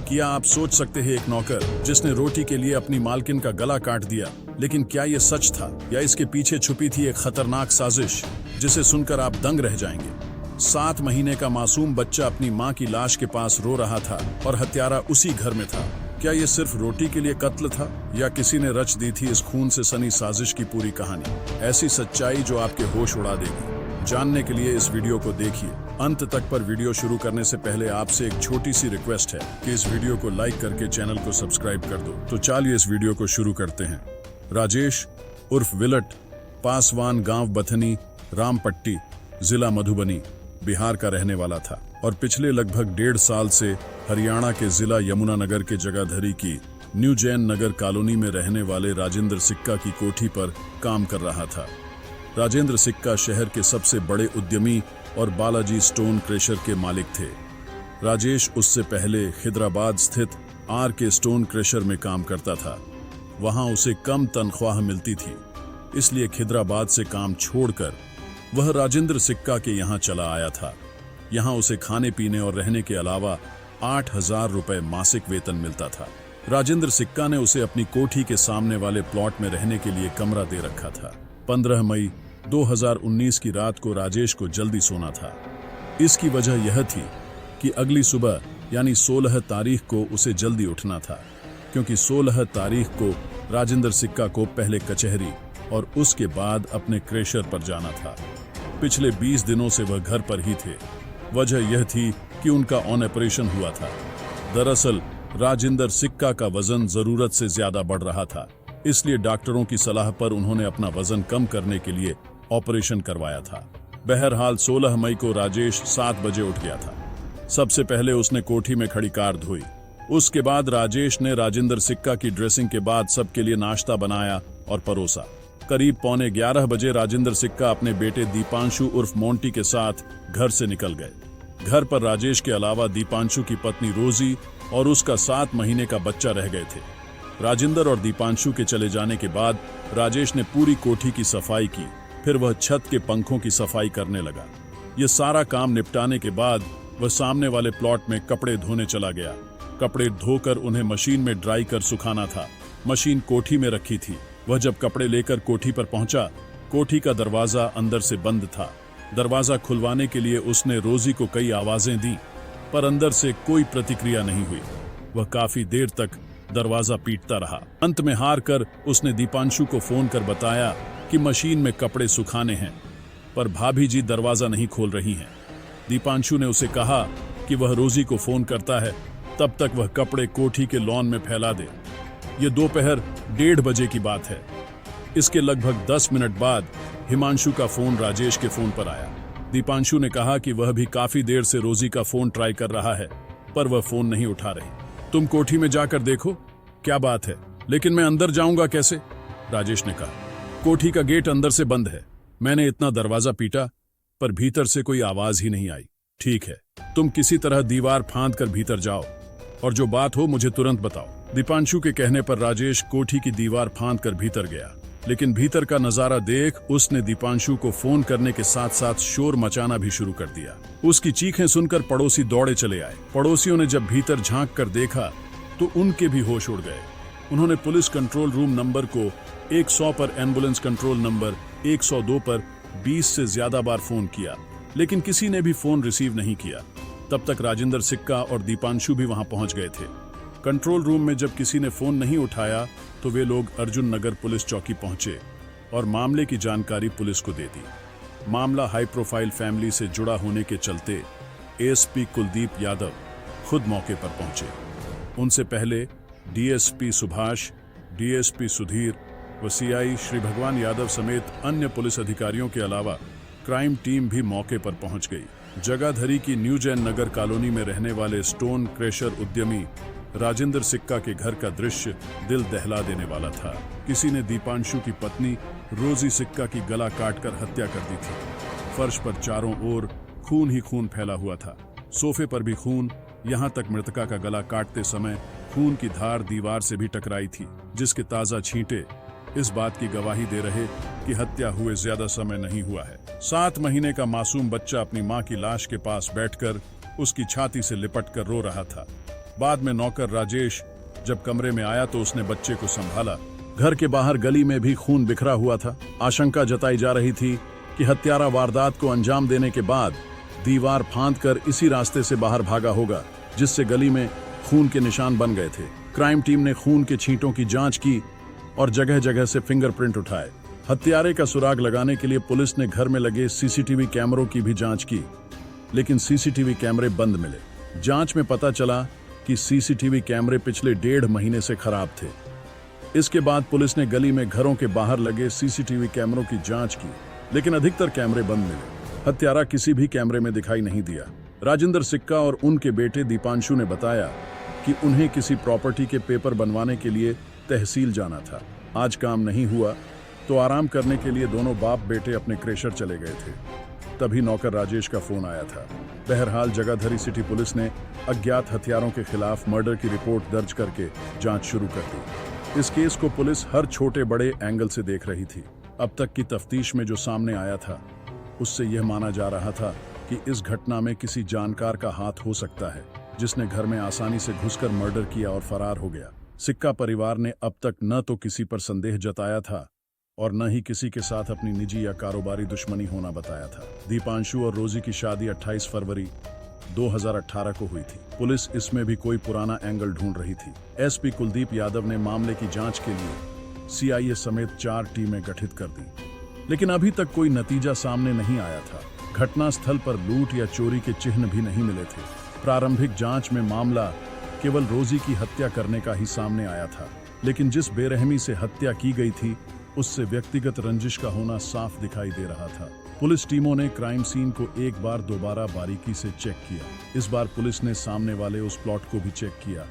क्या आप सोच सकते हैं एक नौकर जिसने रोटी के लिए अपनी मालकिन का गला काट दिया, लेकिन क्या ये सच था या इसके पीछे छुपी थी एक खतरनाक साजिश जिसे सुनकर आप दंग रह जाएंगे। 7 महीने का मासूम बच्चा अपनी मां की लाश के पास रो रहा था और हत्यारा उसी घर में था। क्या ये सिर्फ रोटी के लिए कत्ल था या किसी ने रच दी थी इस खून से सनी साजिश की पूरी कहानी? ऐसी सच्चाई जो आपके होश उड़ा देगी। जानने के लिए इस वीडियो को देखिए अंत तक। पर वीडियो शुरू करने से पहले आपसे एक छोटी सी रिक्वेस्ट है कि इस वीडियो को लाइक करके चैनल को सब्सक्राइब कर दो। तो चलिए इस वीडियो को शुरू करते हैं। राजेश उर्फ विलट पासवान गांव बथनी रामपट्टी जिला मधुबनी बिहार का रहने वाला था और पिछले लगभग 1.5 साल से हरियाणा के जिला यमुनानगर के जगाधरी की न्यू जैन नगर कॉलोनी में रहने वाले राजेंद्र सिक्का की कोठी पर काम कर रहा था। राजेंद्र सिक्का शहर के सबसे बड़े उद्यमी और बालाजी स्टोन क्रेशर के मालिक थे। राजेश उससे पहले हैदराबाद स्थित आर के स्टोन क्रेशर में काम करता था। वहां उसे कम तनख्वाह मिलती थी, इसलिए हैदराबाद से काम छोड़कर वह राजेंद्र सिक्का के यहाँ चला आया था। यहाँ उसे खाने पीने और रहने के अलावा 8,000 रुपए मासिक वेतन मिलता था। राजेंद्र सिक्का ने उसे अपनी कोठी के सामने वाले प्लॉट में रहने के लिए कमरा दे रखा था। 15 मई 2019 की रात को राजेश को जल्दी सोना था। इसकी वजह यह थी कि अगली सुबह यानी 16 तारीख को उसे जल्दी उठना था, क्योंकि 16 तारीख को राजेंद्र सिक्का को पहले कचहरी और उसके बाद अपने क्रेशर पर जाना था। पिछले 20 दिनों से वह घर पर ही थे। वजह यह थी कि उनका ऑपरेशन हुआ था। दरअसल राजेंद्र सिक्का का वजन जरूरत से ज्यादा बढ़ रहा था, इसलिए डॉक्टरों की सलाह पर उन्होंने अपना वजन कम करने के लिए ऑपरेशन करवाया था। बहरहाल 16 मई को राजेश 7 बजे उठ गया था। सबसे पहले उसने कोठी में खड़ी कार धोई। उसके बाद राजेश ने राजेंद्र सिक्का की ड्रेसिंग के बाद सबके लिए नाश्ता बनाया और परोसा। करीब 11:15 बजे राजेंद्र सिक्का अपने बेटे दीपांशु उर्फ मोंटी के साथ घर से निकल गए। घर पर राजेश के अलावा दीपांशु की पत्नी रोजी और उसका 7 महीने का बच्चा रह गए थे। राजेंद्र और दीपांशु के चले जाने के बाद राजेश ने पूरी कोठी की सफाई की, फिर वह छत के पंखों की सफाई करने लगा। यह सारा काम निपटाने के बाद वह सामने वाले प्लॉट में कपड़े धोने चला गया। कपड़े धोकर उन्हें मशीन में ड्राई कर सुखाना था। मशीन कोठी में रखी थी। वह जब कपड़े लेकर कोठी पर पहुंचा, कोठी का दरवाजा अंदर से बंद था। दरवाजा खुलवाने के लिए उसने रोजी को कई आवाजें दी, पर अंदर से कोई प्रतिक्रिया नहीं हुई। वह काफी देर तक दरवाजा पीटता रहा। अंत में हार कर उसने दीपांशु को फोन कर बताया कि मशीन में कपड़े सुखाने हैं, पर भाभी जी दरवाजा नहीं खोल रही हैं। दीपांशु ने उसे कहा कि वह रोजी को फोन करता है, तब तक वह कपड़े कोठी के लॉन में फैला दे। यह दोपहर 1:30 बजे की बात है। इसके लगभग 10 मिनट बाद हिमांशु का फोन राजेश के फोन पर आया। दीपांशु ने कहा कि वह भी काफी देर से रोजी का फोन ट्राई कर रहा है, पर वह फोन नहीं उठा रही। तुम कोठी में जाकर देखो क्या बात है। लेकिन मैं अंदर जाऊंगा कैसे? राजेश ने कहा। कोठी का गेट अंदर से बंद है। मैंने इतना दरवाजा पीटा, पर भीतर से कोई आवाज ही नहीं आई। ठीक है, तुम किसी तरह दीवार फांद कर भीतर जाओ और जो बात हो मुझे तुरंत बताओ। दीपांशु के कहने पर राजेश कोठी की दीवार फांद कर भीतर गया, लेकिन भीतर का नजारा देख उसने दीपांशु को फोन करने के साथ साथ शोर मचाना भी शुरू कर दिया। उसकी चीखें सुनकर पड़ोसी दौड़े चले आए। पड़ोसियों ने जब भीतर झांक कर देखा तो उनके भी होश उड़ गए। उन्होंने पुलिस कंट्रोल रूम नंबर को 100 पर, एम्बुलेंस कंट्रोल नंबर 102 पर 20 से ज्यादा बार फोन किया, लेकिन किसी ने भी फोन रिसीव नहीं किया। तब तक राजेंद्र सिक्का और दीपांशु भी वहां पहुंच गए थे। कंट्रोल रूम में जब किसी ने फोन नहीं उठाया तो वे लोग अर्जुन नगर पुलिस चौकी पहुंचे और मामले की जानकारी पुलिस को दे दी। मामला हाई प्रोफाइल फैमिली से जुड़ा होने के चलते एएसपी कुलदीप यादव खुद मौके पर पहुंचे। उनसे पहले डीएसपी सुभाष, डीएसपी सुधीर व सीआई श्री भगवान यादव समेत अन्य पुलिस अधिकारियों के अलावा क्राइम टीम भी मौके पर पहुंच गई। जगाधरी की न्यू जैन नगर कॉलोनी में रहने वाले स्टोन क्रेशर उद्यमी राजेंद्र सिक्का के घर का दृश्य दिल दहला देने वाला था। किसी ने दीपांशु की पत्नी रोजी सिक्का की गला काटकर हत्या कर दी थी। फर्श पर चारों ओर खून ही खून फैला हुआ था। सोफे पर भी खून, यहाँ तक मृतका का गला काटते समय खून की धार दीवार से भी टकराई थी, जिसके ताजा छींटे इस बात की गवाही दे रहे कि हत्या हुए ज्यादा समय नहीं हुआ है। 7 महीने का मासूम बच्चा अपनी मां की लाश के पास बैठकर उसकी छाती से लिपट कर रो रहा था। बाद में नौकर राजेश जब कमरे में आया तो उसने बच्चे को संभाला। घर के बाहर गली में भी खून बिखरा हुआ था। आशंका जताई जा रही थी कि हत्यारा वारदात को अंजाम देने के बाद दीवार फांदकर इसी रास्ते से बाहर भागा होगा, जिससे गली में खून के निशान बन गए थे। क्राइम टीम ने खून के छींटों की जांच की और जगह जगह से फिंगरप्रिंट उठाए। हत्यारे का सुराग लगाने के लिए पुलिस ने घर में लगे सीसीटीवी कैमरों की भी जांच की, लेकिन सीसीटीवी कैमरे बंद मिले। जांच में पता चला कि सीसीटीवी कैमरे पिछले 1.5 महीने से खराब थे। इसके बाद पुलिस ने गली में घरों के बाहर लगे सीसीटीवी कैमरों की जांच की, लेकिन अधिकतर कैमरे बंद मिले। हत्यारा किसी भी कैमरे में दिखाई नहीं दिया। राजेंद्र सिक्का और उनके बेटे दीपांशु ने बताया कि उन्हें किसी प्रॉपर्टी के पेपर बनवाने के लिए तहसील जाना था। आज काम नहीं हुआ तो आराम करने के लिए दोनों बाप बेटे अपने क्रेशर चले गए थे। तभी नौकर राजेश का फोन आया था। बहरहाल जगाधरी सिटी पुलिस ने अज्ञात हथियारों के खिलाफ मर्डर की रिपोर्ट दर्ज करके जांच शुरू कर दी। इस केस को पुलिस हर छोटे बड़े एंगल से देख रही थी। अब तक की तफ्तीश में जो सामने आया था उससे यह माना जा रहा था कि इस घटना में किसी जानकार का हाथ हो सकता है, जिसने घर में आसानी से घुसकर मर्डर किया और फरार हो गया। सिक्का परिवार ने अब तक न तो किसी पर संदेह जताया था और न ही किसी के साथ अपनी निजी या कारोबारी दुश्मनी होना बताया था। दीपांशु और रोजी की शादी 28 फरवरी 2018 को हुई थी। पुलिस इसमें भी कोई पुराना एंगल ढूंढ रही थी। एसपी कुलदीप यादव ने मामले की जांच के लिए सीआईए समेत 4 टीमें गठित कर दी, लेकिन अभी तक कोई नतीजा सामने नहीं आया था। घटनास्थल पर लूट या चोरी के चिन्ह भी नहीं मिले थे। प्रारंभिक जांच में मामला केवल रोजी की हत्या करने का ही सामने आया था, लेकिन जिस बेरहमी से हत्या की गई थी उससे व्यक्तिगत रंजिश का होना साफ दिखाई दे रहा था। पुलिस टीमों ने क्राइम सीन को एक बार दोबारा बारीकी से चेक किया। इस बार पुलिस ने सामने वाले उस प्लॉट को भी चेक किया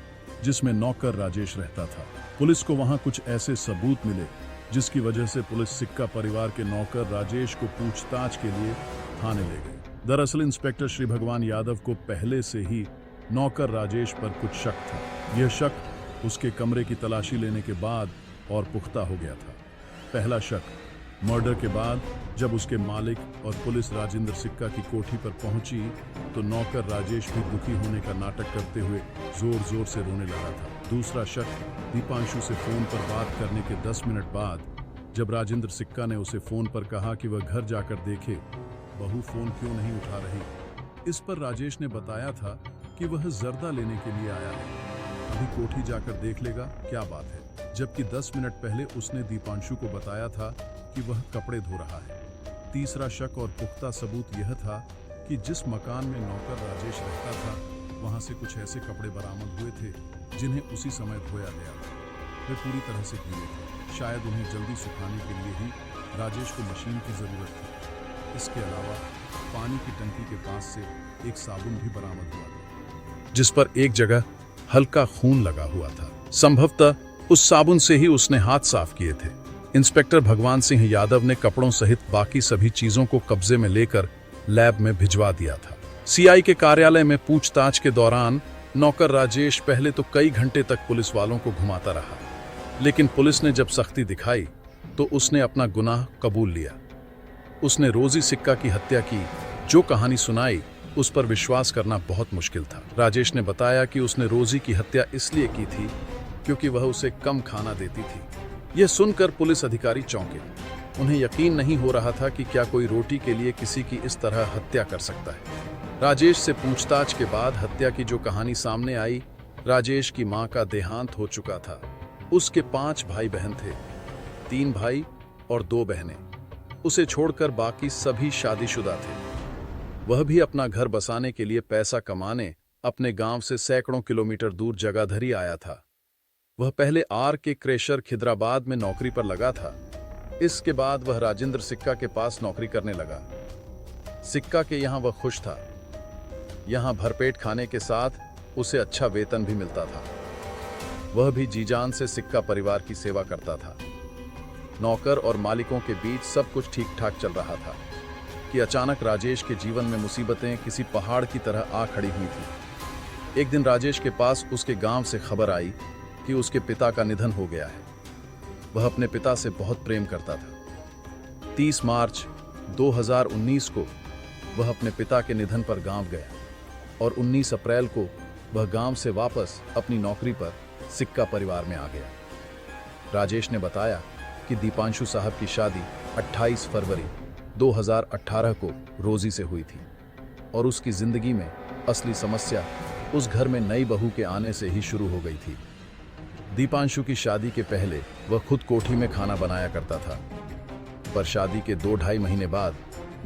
जिसमें नौकर राजेश रहता था। पुलिस को वहां कुछ ऐसे सबूत मिले जिसकी वजह से पुलिस सिक्का परिवार के नौकर राजेश को पूछताछ के लिए थाने ले गई। दरअसल इंस्पेक्टर श्री भगवान यादव को पहले से ही नौकर राजेश पर कुछ शक था। यह शक उसके कमरे की तलाशी लेने के बाद और पुख्ता हो गया था। पहला शक, मर्डर के बाद जब उसके मालिक और पुलिस राजेंद्र सिक्का की कोठी पर पहुंची तो नौकर राजेश भी दुखी होने का नाटक करते हुए जोर जोर से रोने लगा था। दूसरा शक, दीपांशु से फोन पर बात करने के 10 मिनट बाद जब राजेंद्र सिक्का ने उसे फोन पर कहा कि वह घर जाकर देखे बहू फोन क्यों नहीं उठा रही। इस पर राजेश ने बताया था कि वह जर्दा लेने के लिए आया है, अभी कोठी जाकर देख लेगा क्या बात है, जबकि 10 मिनट पहले उसने दीपांशु को बताया था कि वह कपड़े धो रहा है। तीसरा शक और पुख्ता सबूत यह था कि जिस मकान में नौकर राजेश रहता था वहां से कुछ ऐसे कपड़े बरामद हुए थे जिन्हें उसी समय धोया गया था। वे पूरी तरह से गीले थे। शायद उन्हें जल्दी सुखाने के लिए ही राजेश को मशीन की जरूरत थी। इसके अलावा पानी की टंकी के पास से एक साबुन भी बरामद हुआ था जिस पर एक जगह हल्का खून लगा हुआ था। संभवतः उस साबुन से ही उसने हाथ साफ किए थे। इंस्पेक्टर भगवान सिंह यादव ने कपड़ों सहित बाकी सभी चीजों को कब्जे में लेकर लैब में भिजवा दिया था। सीआई के कार्यालय में पूछताछ के दौरान नौकर राजेश पहले तो कई घंटे तक पुलिस वालों को घुमाता रहा, लेकिन पुलिस ने जब सख्ती दिखाई तो उसने अपना गुनाह कबूल लिया। उसने रोजी सिक्का की हत्या की। जो कहानी सुनाई उस पर विश्वास करना बहुत मुश्किल था। राजेश ने बताया कि उसने रोजी की हत्या इसलिए की थी क्योंकि वह उसे कम खाना देती थी। यह सुनकर पुलिस अधिकारी चौंके। उन्हें यकीन नहीं हो रहा था कि क्या कोई रोटी के लिए किसी की इस तरह हत्या कर सकता है। राजेश से पूछताछ के बाद हत्या की जो कहानी सामने आई, राजेश की मां का देहांत हो चुका था। उसके 5 भाई बहन थे, 3 भाई और 2 बहनें। उसे छोड़कर बाकी सभी शादीशुदा थे। वह भी अपना घर बसाने के लिए पैसा कमाने अपने गांव से सैकड़ों किलोमीटर दूर जगाधरी आया था। वह पहले आर के क्रेशर खिदराबाद में नौकरी पर लगा था। इसके बाद वह राजेंद्र सिक्का के पास नौकरी करने लगा। सिक्का के यहाँ वह खुश था। यहाँ भरपेट खाने के साथ उसे अच्छा वेतन भी मिलता था। वह भी जीजान से सिक्का परिवार की सेवा करता था। नौकर और मालिकों के बीच सब कुछ ठीक ठाक चल रहा था कि अचानक राजेश के जीवन में मुसीबतें किसी पहाड़ की तरह आ खड़ी हुई थी। एक दिन राजेश के पास उसके गांव से खबर आई कि उसके पिता का निधन हो गया है। वह अपने पिता से बहुत प्रेम करता था। 30 मार्च 2019 को वह अपने पिता के निधन पर गांव गया और 19 अप्रैल को वह गांव से वापस अपनी नौकरी पर सिक्का परिवार में आ गया। राजेश ने बताया कि दीपांशु साहब की शादी 28 फरवरी 2018 को रोजी से हुई थी और उसकी जिंदगी में असली समस्या उस घर में नई बहू के आने से ही शुरू हो गई थी। दीपांशु की शादी के पहले वह खुद कोठी में खाना बनाया करता था, पर शादी के 2-2.5 महीने बाद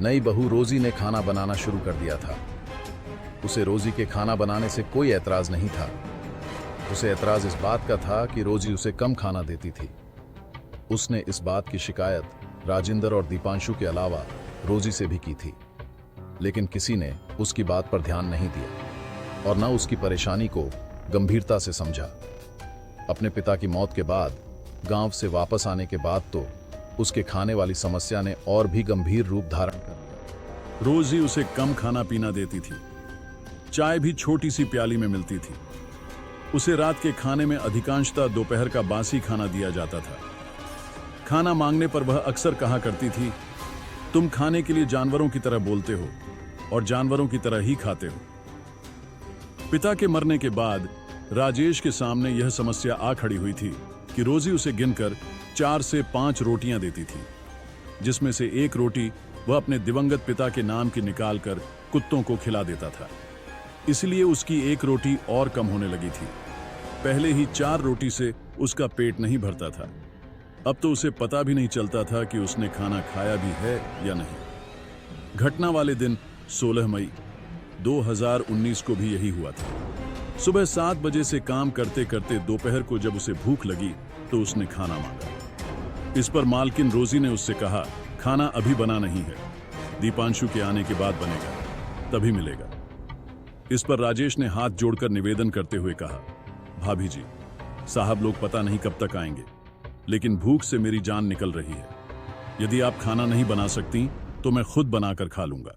नई बहू रोजी ने खाना बनाना शुरू कर दिया था। उसे रोजी के खाना बनाने से कोई ऐतराज नहीं था। उसे ऐतराज इस बात का था कि रोजी उसे कम खाना देती थी। उसने इस बात की शिकायत राजिंदर और दीपांशु के अलावा रोजी से भी की थी, लेकिन किसी ने उसकी बात पर ध्यान नहीं दिया और न उसकी परेशानी को गंभीरता से समझा। अपने पिता की मौत के बाद गांव से वापस आने के बाद तो उसके खाने वाली समस्या ने और भी गंभीर रूप धारण कर लिया। रोजी उसे कम खाना पीना देती थी, चाय भी छोटी सी प्याली में मिलती थी। उसे रात के खाने में अधिकांशतः दोपहर का बासी खाना दिया जाता था। खाना मांगने पर वह अक्सर कहा करती थी, तुम खाने के लिए जानवरों की तरह बोलते हो और जानवरों की तरह ही खाते हो। पिता के मरने के बाद राजेश के सामने यह समस्या आ खड़ी हुई थी कि रोजी उसे गिनकर 4 से 5 रोटियां देती थी, जिसमें से एक रोटी वह अपने दिवंगत पिता के नाम की निकालकर कुत्तों को खिला देता था। इसलिए उसकी एक रोटी और कम होने लगी थी। पहले ही 4 रोटी से उसका पेट नहीं भरता था। अब तो उसे पता भी नहीं चलता था कि उसने खाना खाया भी है या नहीं। घटना वाले दिन 16 मई 2019 को भी यही हुआ था। सुबह 7 बजे से काम करते करते दोपहर को जब उसे भूख लगी तो उसने खाना मांगा। इस पर मालकिन रोजी ने उससे कहा, खाना अभी बना नहीं है, दीपांशु के आने के बाद बनेगा, तभी मिलेगा। इस पर राजेश ने हाथ जोड़कर निवेदन करते हुए कहा, भाभी जी, साहब लोग पता नहीं कब तक आएंगे, लेकिन भूख से मेरी जान निकल रही है। यदि आप खाना नहीं बना सकती तो मैं खुद बनाकर खा लूंगा।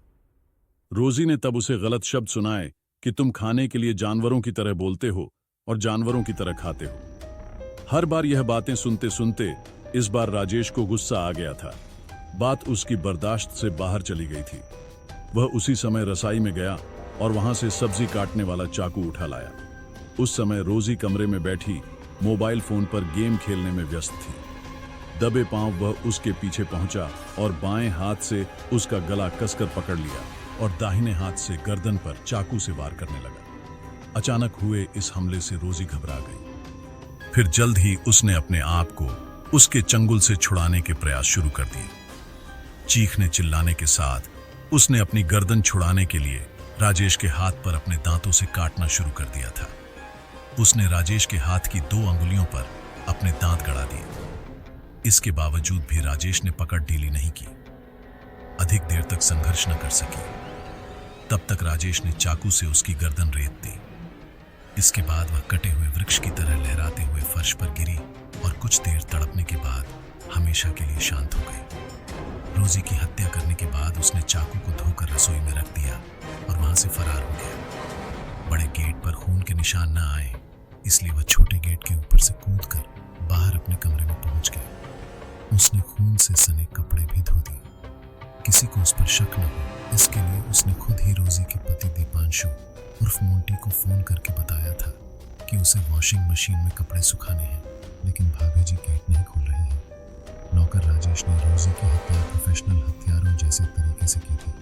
रोजी ने तब उसे गलत शब्द सुनाए कि तुम खाने के लिए जानवरों की तरह बोलते हो और जानवरों की तरह खाते हो। हर बार यह बातें सुनते सुनते इस बार राजेश को गुस्सा आ गया था। बात उसकी बर्दाश्त से बाहर चली गई थी। वह उसी समय रसाई में गया और वहां से सब्जी काटने वाला चाकू उठा लाया। उस समय रोजी कमरे में बैठी मोबाइल फोन पर गेम खेलने में व्यस्त थी। दबे पांव वह उसके पीछे पहुंचा और बाएं हाथ से उसका गला कसकर पकड़ लिया और दाहिने हाथ से गर्दन पर चाकू से वार करने लगा। अचानक हुए इस हमले से रोजी घबरा गई। फिर जल्द ही उसने अपने आप को उसके चंगुल से छुड़ाने के प्रयास शुरू कर दिए। चीखने चिल्लाने के साथ उसने अपनी गर्दन छुड़ाने के लिए राजेश के हाथ पर अपने दांतों से काटना शुरू कर दिया था। उसने राजेश के हाथ की 2 अंगुलियों पर अपने दांत गड़ा दिए। इसके बावजूद भी राजेश ने पकड़ ढीली नहीं की। अधिक देर तक संघर्ष न कर सकी। तब तक राजेश ने चाकू से उसकी गर्दन रेत दी। इसके बाद वह कटे हुए वृक्ष की तरह लहराते हुए फर्श पर गिरी और कुछ देर तड़पने के बाद हमेशा के लिए शांत हो गई। रोजी की हत्या करने के बाद उसने चाकू को धोकर रसोई में रख दिया और वहां से फरार हो गया। बड़े गेट पर खून के निशान न आए, इसलिए वह छोटे गेट के ऊपर से कूदकर बाहर अपने कमरे में पहुंच गया। उसने खून से सने कपड़े भी धो दिए, किसी को उस पर शक न हो, इसके लिए उसने खुद ही रोजी के पति दीपांशु उर्फ मोंटी को फोन करके बताया था कि उसे वॉशिंग मशीन में कपड़े सुखाने हैं, लेकिन भाभी जी गेट नहीं खोल रही हैं। नौकर राजेश ने रोजी की हत्या प्रोफेशनल हत्यारों जैसे तरीके से की थी।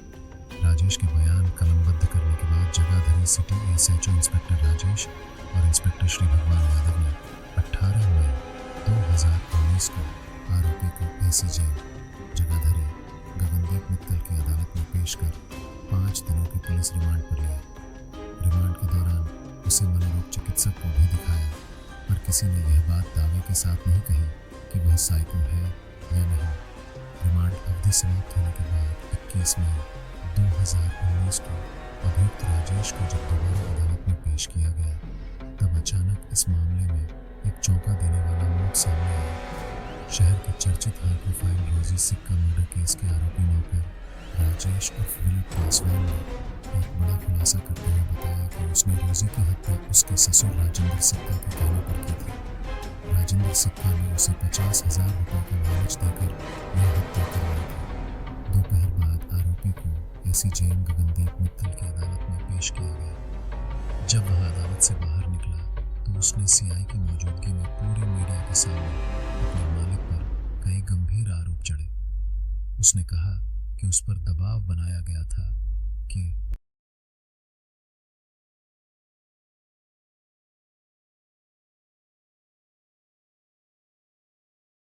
राजेश के बयान कलमबद्ध करने के बाद Jagadhri city SHO inspector Rajesh और इंस्पेक्टर श्री भगवान यादव ने 18 मई 2019 को आरोपी को एसी जेल जगाधरी गगनदीप मित्तल की अदालत में पेश कर 5 दिनों की पुलिस रिमांड पर लिया। रिमांड के दौरान उसे मनोरोग चिकित्सक को भी दिखाया, पर किसी ने यह बात दावे के साथ नहीं कही कि वह साइको है या नहीं। रिमांड अवधि समाप्त होने के बाद 21 मई 2019 को अभियुक्त राजेश को जब दोबारा अदालत में पेश किया गया, तब अचानक इस मामले में एक चौंका देने वाला मोड़ सामने आया। शहर के चर्चित हाई प्रोफाइल रोजी सिक्का मर्डर केस के आरोपी नौकर राजेश उर्फ विलिप पासवान ने एक बड़ा खुलासा करते हुए बताया कि उसने रोजी की हत्या उसके ससुर राजेंद्र सिक्का के कहने पर की थी। राजेंद्र सिक्का ने उसे 50,000 रुपये का लालच देकर यह हत्या करवाई थी। दोपहर बाद आरोपी को एसीजेएम गगनदीप मित्तल की अदालत में पेश किया गया। जब वह अदालत से बाहर निकला तो उसने सीआई की मौजूदगी में पूरे मीडिया के सामने अपने मालिक पर कई गंभीर आरोप चढ़े। उसने कहा कि उस पर दबाव बनाया गया